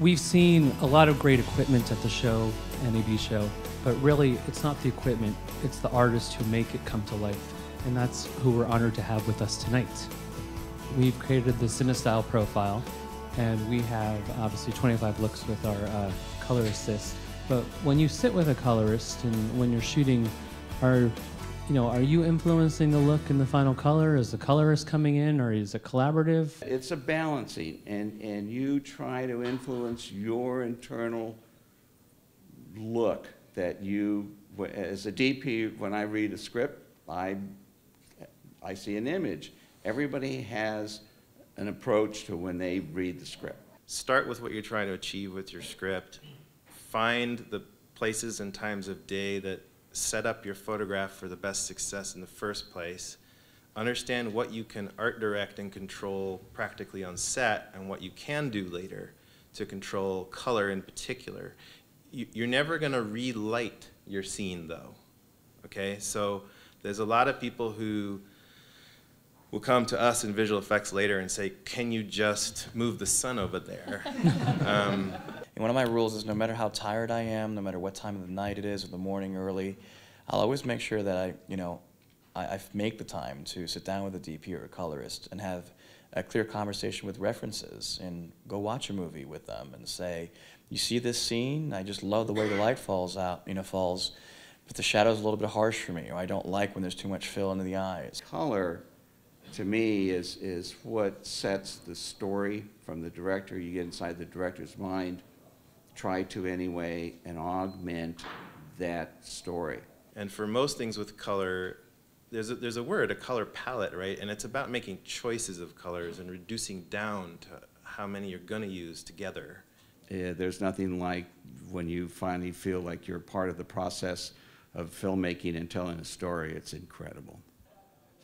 We've seen a lot of great equipment at the show, NAB show, but really it's not the equipment, it's the artists who make it come to life. And that's who we're honored to have with us tonight. We've created the CineStyle profile, and we have obviously 25 looks with our color assist. But when you sit with a colorist and when you're shooting, are you influencing the look and the final color? Is the colorist coming in, or is it collaborative? It's a balancing, and you try to influence your internal look that you, as a DP, when I read a script, I see an image. Everybody has an approach to when they read the script. Start with what you're trying to achieve with your script. Find the places and times of day that set up your photograph for the best success in the first place. Understand what you can art direct and control practically on set and what you can do later to control color in particular. You're never going to relight your scene though, okay? So there's a lot of people who will come to us in visual effects later and say, can you just move the sun over there? And one of my rules is no matter how tired I am, no matter what time of the night it is, or the morning early, I'll always make sure that I make the time to sit down with a DP or a colorist and have a clear conversation with references and go watch a movie with them and say, you see this scene? I just love the way the light falls, but the shadow's a little bit harsh for me, or I don't like when there's too much fill into the eyes. Color, to me, is what sets the story from the director. You get inside the director's mind, try to anyway, and augment that story. And for most things with color, there's a word, a color palette, right? And it's about making choices of colors and reducing down to how many you're going to use together. There's nothing like when you finally feel like you're part of the process of filmmaking and telling a story. It's incredible.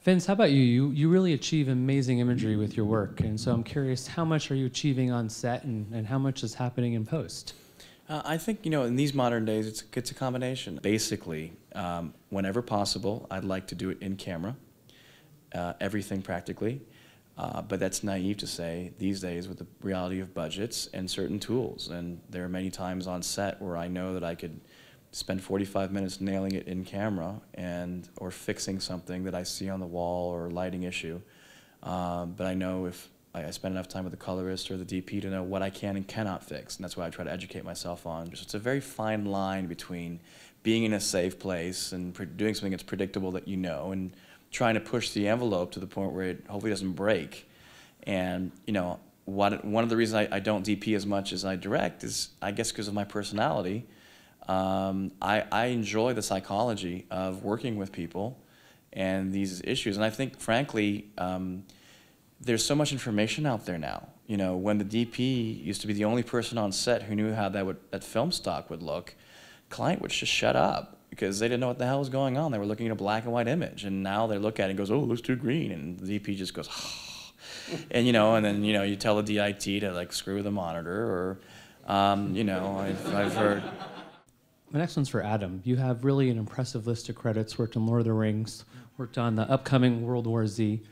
Vince, how about you? You really achieve amazing imagery with your work, and so I'm curious, how much are you achieving on set and how much is happening in post? I think, in these modern days, it's a combination. Basically, whenever possible, I'd like to do it in camera, everything practically, but that's naive to say these days with the reality of budgets and certain tools. And there are many times on set where I know that I could spend 45 minutes nailing it in camera or fixing something that I see on the wall or a lighting issue. But I know if I spend enough time with the colorist or the DP to know what I can and cannot fix, and that's what I try to educate myself on. So it's a very fine line between being in a safe place and doing something that's predictable that you know, and trying to push the envelope to the point where it hopefully doesn't break. And one of the reasons I don't DP as much as I direct is, I guess, because of my personality. I enjoy the psychology of working with people and these issues, and I think, frankly, there's so much information out there now. When the DP used to be the only person on set who knew how that film stock would look, client would just shut up because they didn't know what the hell was going on. They were looking at a black and white image, and now they look at it and goes, oh, it looks too green, and the DP just goes, and then you tell the DIT to screw the monitor, or I've heard. The next one's for Adam. You have really an impressive list of credits, worked on Lord of the Rings, worked on the upcoming World War Z.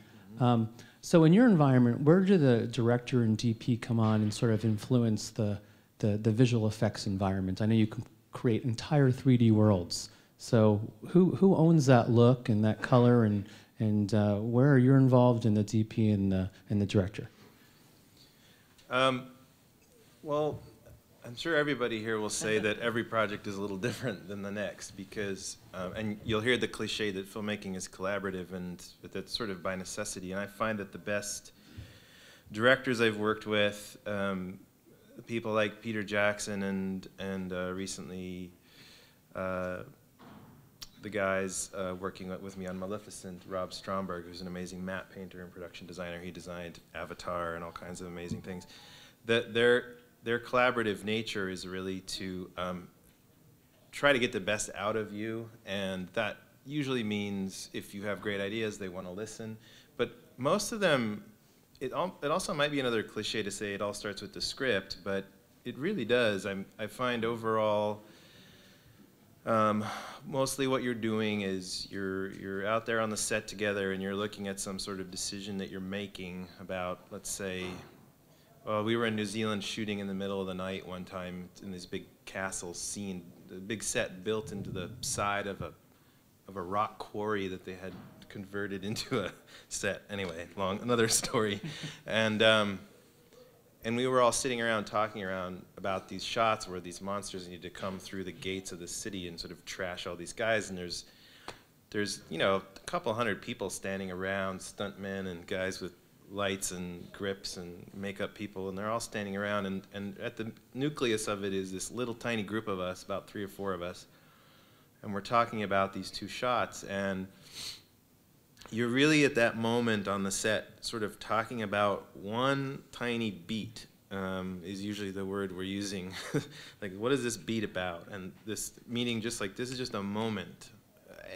So in your environment, where do the director and DP come on and sort of influence the visual effects environment? I know you can create entire 3D worlds. So who owns that look and that color, and where are you involved in the DP and the director? Well, I'm sure everybody here will say that every project is a little different than the next because, and you'll hear the cliche that filmmaking is collaborative, but that's sort of by necessity. And I find that the best directors I've worked with, people like Peter Jackson and recently the guys working with me on Maleficent, Rob Stromberg, who's an amazing matte painter and production designer. He designed Avatar and all kinds of amazing things. Their collaborative nature is really to try to get the best out of you, and that usually means if you have great ideas, they want to listen. But most of them, it also might be another cliche to say it all starts with the script, but it really does. I find overall, mostly what you're doing is you're out there on the set together and you're looking at some sort of decision that you're making about, let's say, Well, we were in New Zealand shooting in the middle of the night one time in this big castle scene, the big set built into the side of a rock quarry that they had converted into a set. Anyway, another story. And we were all sitting around talking around about these shots where these monsters need to come through the gates of the city and sort of trash all these guys. And there's you know, a couple hundred people standing around, stuntmen and guys with lights and grips and makeup people, and they're all standing around. And at the nucleus of it is this little tiny group of us, about 3 or 4 of us. And we're talking about these 2 shots. And you're really at that moment on the set sort of talking about one tiny beat, is usually the word we're using. Like, what is this beat about? And this meaning just like, this is just a moment.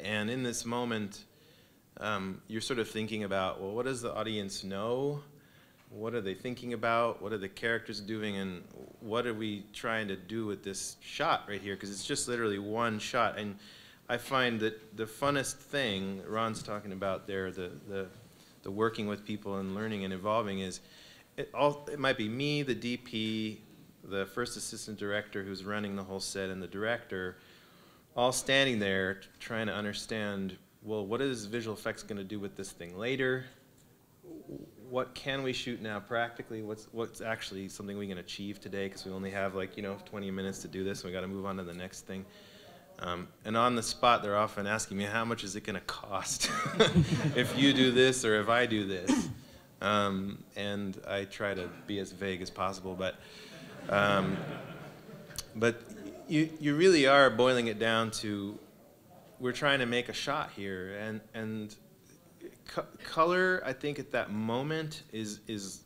And in this moment, you're sort of thinking about, well, what does the audience know? What are they thinking about? What are the characters doing? And what are we trying to do with this shot right here? Because it's just literally one shot. And I find that the funnest thing Ron's talking about there, the working with people and learning and evolving, is it might be me, the DP, the first assistant director who's running the whole set, and the director, all standing there trying to understand, well, what is visual effects going to do with this thing later? What can we shoot now practically? What's actually something we can achieve today? Because we only have, like, 20 minutes to do this, and we got to move on to the next thing. And on the spot, they're often asking me, how much is it going to cost if you do this or if I do this? And I try to be as vague as possible, but you really are boiling it down to, we're trying to make a shot here, and color, I think at that moment is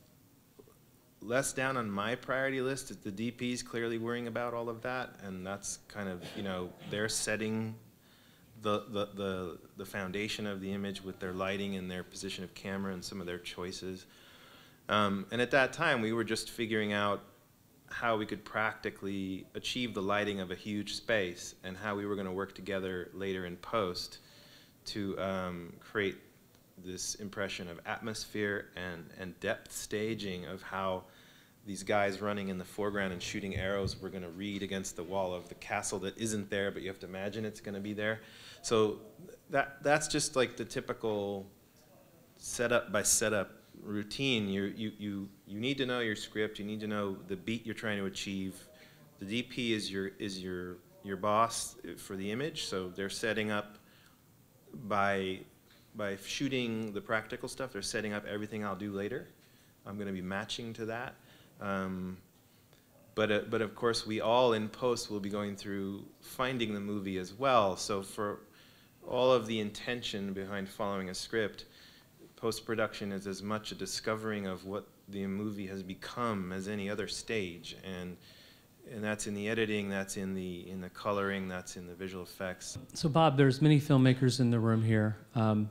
less down on my priority list. The DP's clearly worrying about all of that, and that's kind of, they're setting the foundation of the image with their lighting and their position of camera and some of their choices. And at that time, we were just figuring out how we could practically achieve the lighting of a huge space and how we were going to work together later in post to create this impression of atmosphere and depth staging of how these guys running in the foreground and shooting arrows were going to read against the wall of the castle that isn't there, but you have to imagine it's going to be there. So that's just like the typical setup by setup routine. You need to know your script. You need to know the beat you're trying to achieve. The DP is your boss for the image, so they're setting up by shooting the practical stuff. They're setting up everything I'll do later. I'm going to be matching to that. But of course, we all in post will be going through finding the movie as well. So for all of the intention behind following a script, post-production is as much a discovering of what the movie has become as any other stage, and that's in the editing, that's in the coloring, that's in the visual effects. So Bob, there's many filmmakers in the room here.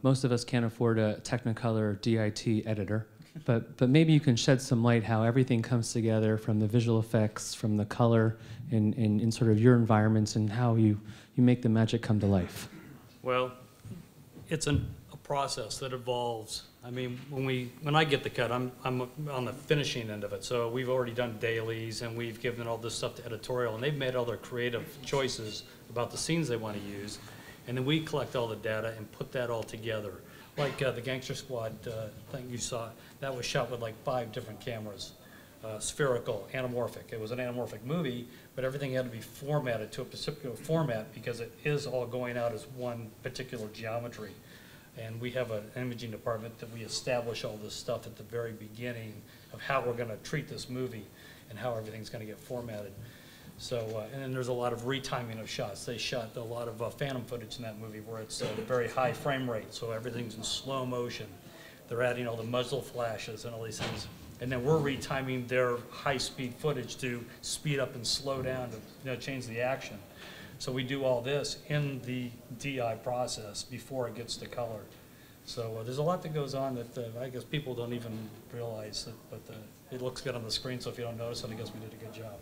Most of us can't afford a Technicolor DIT editor, but maybe you can shed some light how everything comes together, from the visual effects, from the color, in sort of your environments, and how you make the magic come to life. Well, it's a process that evolves. I mean, when I get the cut, I'm on the finishing end of it. So we've already done dailies, and we've given all this stuff to editorial, and they've made all their creative choices about the scenes they want to use, and then we collect all the data and put that all together. Like the Gangster Squad thing you saw, that was shot with like 5 different cameras, spherical, anamorphic. It was an anamorphic movie, but everything had to be formatted to a particular format because it is all going out as one particular geometry. And we have an imaging department that we establish all this stuff at the very beginning of how we're going to treat this movie and how everything's going to get formatted. So, and then there's a lot of retiming of shots. They shot a lot of phantom footage in that movie where it's a very high frame rate, so everything's in slow motion. They're adding all the muzzle flashes and all these things. And then we're retiming their high-speed footage to speed up and slow down to change the action. So we do all this in the DI process before it gets to color. So there's a lot that goes on that I guess people don't even realize, but it looks good on the screen, so if you don't notice it, I guess we did a good job.